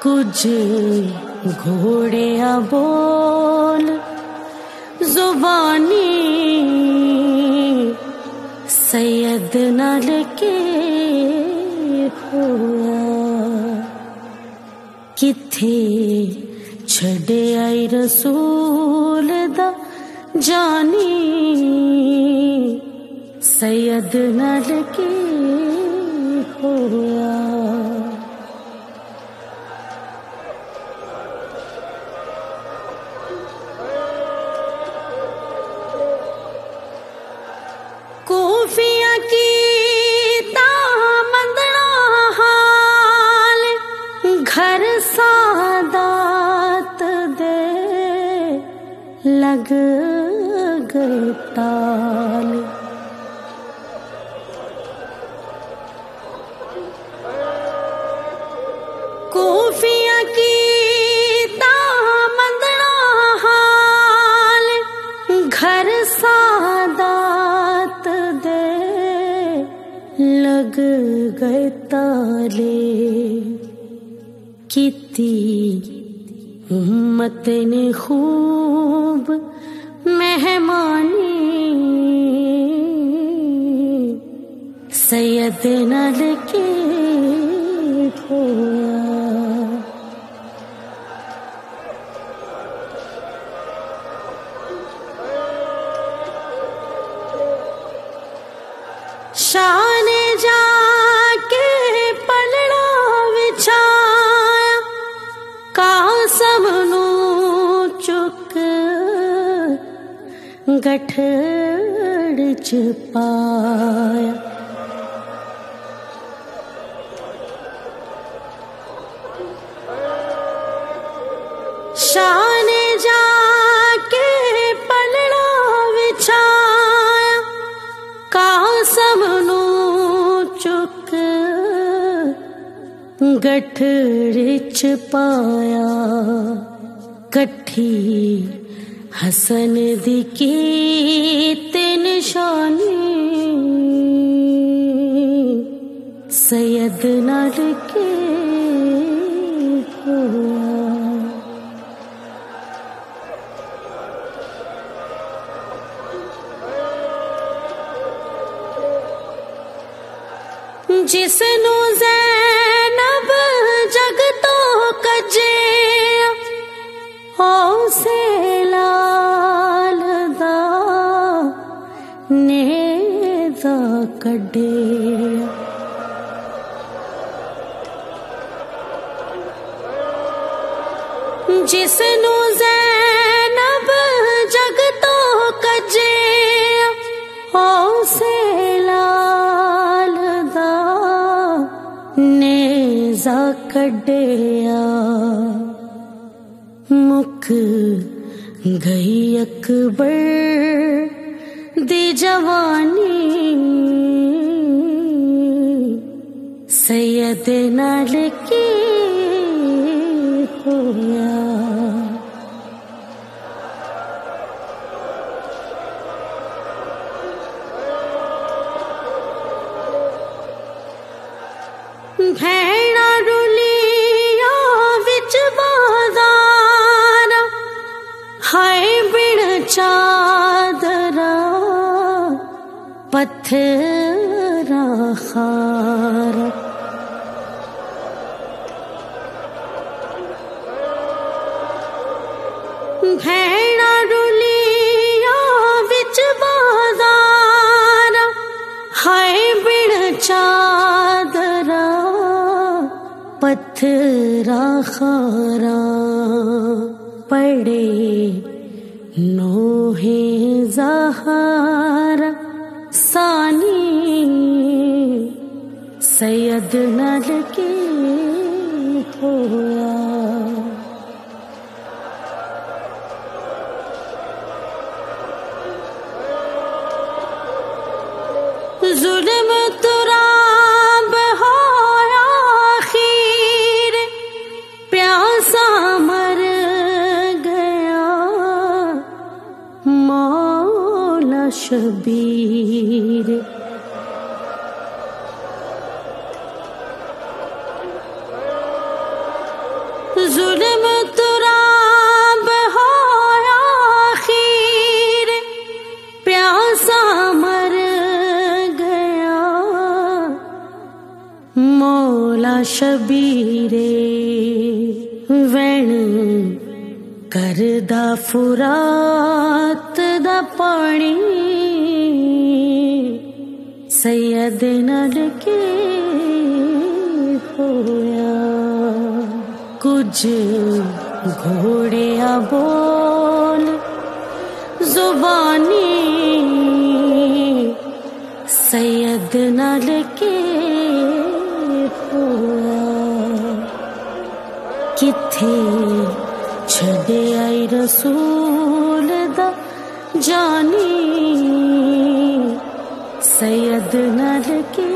कुछ घोड़े बोल जुबानी सैयद नाल के होया किथे छड़े आई रसूल दा जानी सैयद नाल के होया। कोफिया की तामंदना हाल घर सादात दे लग गए ताल। कोफिया की तामंदना हाल घर सादात दे लग गए ताले। किती उम्मत ने खूब मेहमानी सैयद नाल के होया। शान जाके पलड़ा विछाया कासम नू चुक गठड़ च पाया। शान जाके पलड़ा विछाया कासम नू चुक गठड़ च पाया। कठी हसन दी कीत निशानी सैयद नाल के होया। जिसनू ज़ैनब जग तो कजे औसे लाल दा नेज़ा कढे। जिसनू ज़ैनब जग तो कजे औसे लाल दा नेज़ा कढिया। मुख गई अकबर दी जवानी सैयद नाल के होया। भैणा रुलिया विच बाज़ार हाय बिन चादरा पत्थरा खार। भैणा रुलिया विच बाज़ार हाय बिन चादरा पत्थरा खारा। पड़े नोहे ज़हारा सानी सैयद नाल के होया। जुल्म तुराब होया आखिर प्यासा मर गया मौला शबीर। जुल्म तुराब होया आखिर प्यासा मर गया मौला शबीरे वैन करदा फुरात दा पानी सैयद नाल के होया कुछ घोड़िया बोल जुबानी सैयद नाल के होया किथे छड़े आई रसूल दा जानी सैयद नाल के